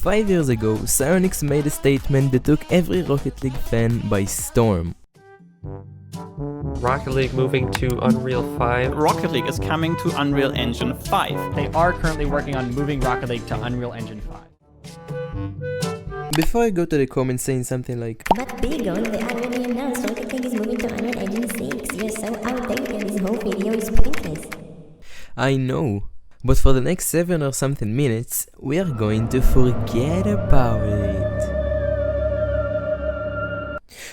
5 years ago, Psyonix made a statement that took every Rocket League fan by storm. Rocket League moving to Unreal 5. Rocket League is coming to Unreal Engine 5. They are currently working on moving Rocket League to Unreal Engine 5. Before I go to the comments saying something like, But big on the already announced Rocket League is moving to Unreal Engine 6. You're so outdated, this whole video is pointless. I know, but for the next 7 or something minutes, we are going to forget about it.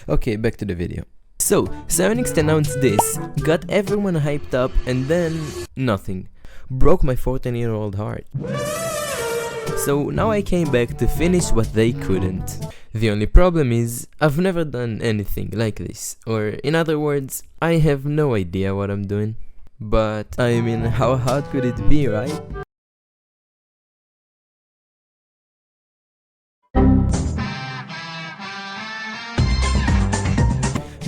Okay, back to the video. So, Psyonix announced this, got everyone hyped up, and then nothing. Broke my 14-year-old heart. So now I came back to finish what they couldn't. The only problem is, I've never done anything like this, or in other words, I have no idea what I'm doing. But, I mean, how hard could it be, right?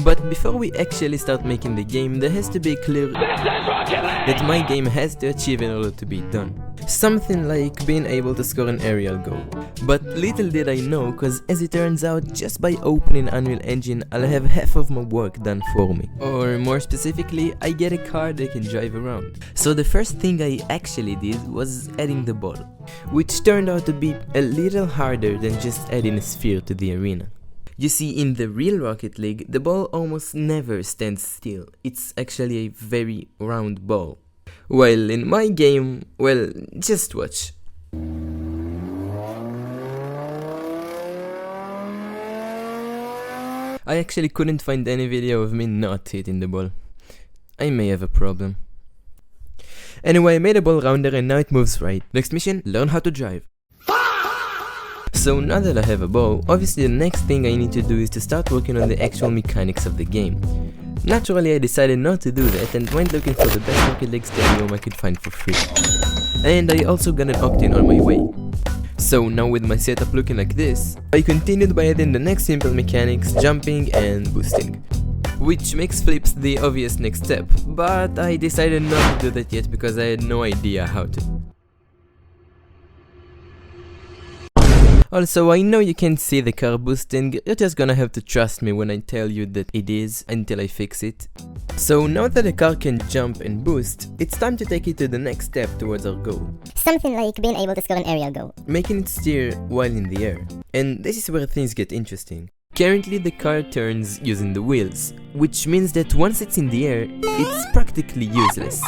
But before we actually start making the game, there has to be clear that my game has to achieve in order to be done. Something like being able to score an aerial goal. But little did I know, cause as it turns out, just by opening Unreal Engine, I'll have half of my work done for me. Or more specifically, I get a car that can drive around. So the first thing I actually did was adding the ball, which turned out to be a little harder than just adding a sphere to the arena. You see, in the real Rocket League, the ball almost never stands still. It's actually a very round ball. While in my game, well, just watch. I actually couldn't find any video of me not hitting the ball. I may have a problem. Anyway, I made a ball rounder and now it moves right. Next mission, learn how to drive. So now that I have a ball, obviously the next thing I need to do is to start working on the actual mechanics of the game. Naturally I decided not to do that and went looking for the best Rocket League stadium I could find for free. And I also got an Octane on my way. So now with my setup looking like this, I continued by adding the next simple mechanics, jumping and boosting. Which makes flips the obvious next step, but I decided not to do that yet because I had no idea how to. Also, I know you can't see the car boosting, you're just gonna have to trust me when I tell you that it is until I fix it. So now that the car can jump and boost, it's time to take it to the next step towards our goal. Something like being able to score an aerial goal. Making it steer while in the air. And this is where things get interesting. Currently the car turns using the wheels, which means that once it's in the air, it's practically useless.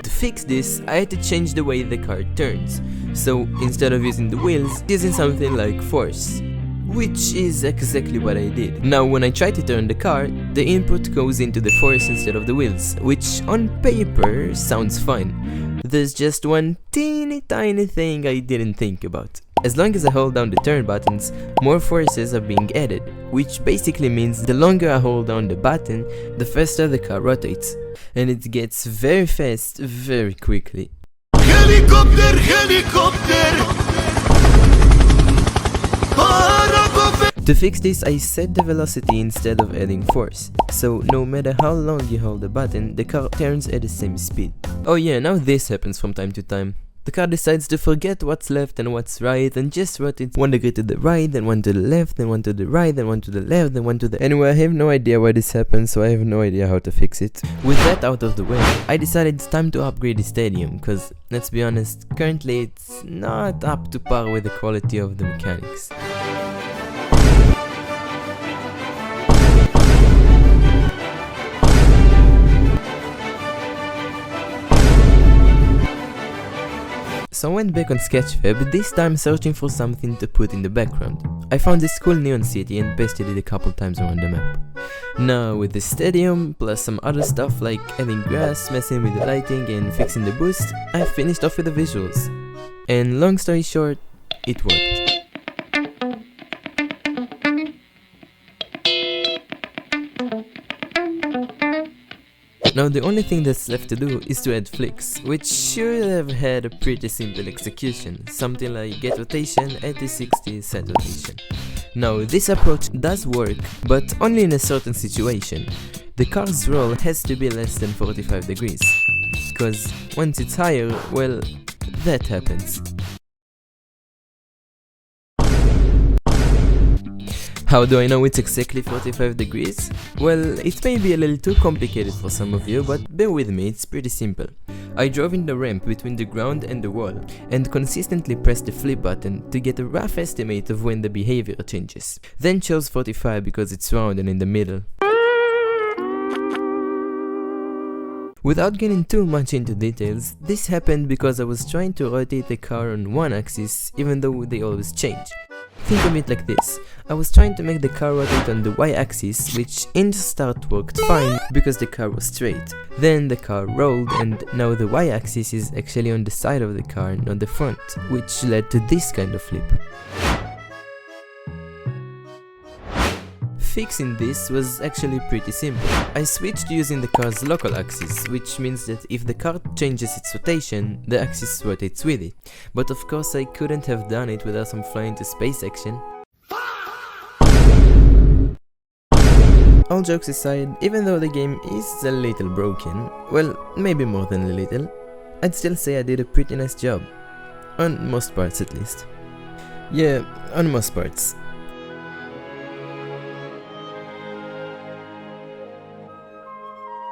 To fix this, I had to change the way the car turns, so instead of using the wheels, using something like force. Which is exactly what I did. Now when I try to turn the car, the input goes into the force instead of the wheels, which on paper sounds fine. There's just one teeny tiny thing I didn't think about. As long as I hold down the turn buttons, more forces are being added, which basically means the longer I hold down the button, the faster the car rotates. And it gets very fast very quickly. Helicopter, helicopter! To fix this, I set the velocity instead of adding force, so no matter how long you hold the button, the car turns at the same speed. Oh yeah, now this happens from time to time. The car decides to forget what's left and what's right and just rotates 1 degree to the right, then 1 to the left, then 1 to the right, then 1 to the left, then 1 to the... Anyway, I have no idea why this happens, so I have no idea how to fix it. With that out of the way, I decided it's time to upgrade the stadium, cause let's be honest, currently it's not up to par with the quality of the mechanics. So I went back on Sketchfab, this time searching for something to put in the background. I found this cool neon city and pasted it a couple times around the map. Now with the stadium, plus some other stuff like adding grass, messing with the lighting and fixing the boost, I finished off with the visuals. And long story short, it worked. Now the only thing that's left to do is to add flicks, which should have had a pretty simple execution, something like get rotation at the 60 set rotation. Now this approach does work, but only in a certain situation. The car's roll has to be less than 45 degrees, cause once it's higher, well, that happens. How do I know it's exactly 45 degrees? Well, it may be a little too complicated for some of you, but bear with me, it's pretty simple. I drove in the ramp between the ground and the wall, and consistently pressed the flip button to get a rough estimate of when the behavior changes. Then chose 45 because it's round and in the middle. Without getting too much into details, this happened because I was trying to rotate the car on one axis even though they always change. Think of it like this, I was trying to make the car rotate on the y-axis, which in the start worked fine because the car was straight. Then the car rolled and now the y-axis is actually on the side of the car, not the front, which led to this kind of flip. Fixing this was actually pretty simple. I switched using the car's local axis, which means that if the car changes its rotation, the axis rotates with it. But of course I couldn't have done it without some flying to space action. All jokes aside, even though the game is a little broken, well, maybe more than a little, I'd still say I did a pretty nice job. On most parts at least. Yeah, on most parts.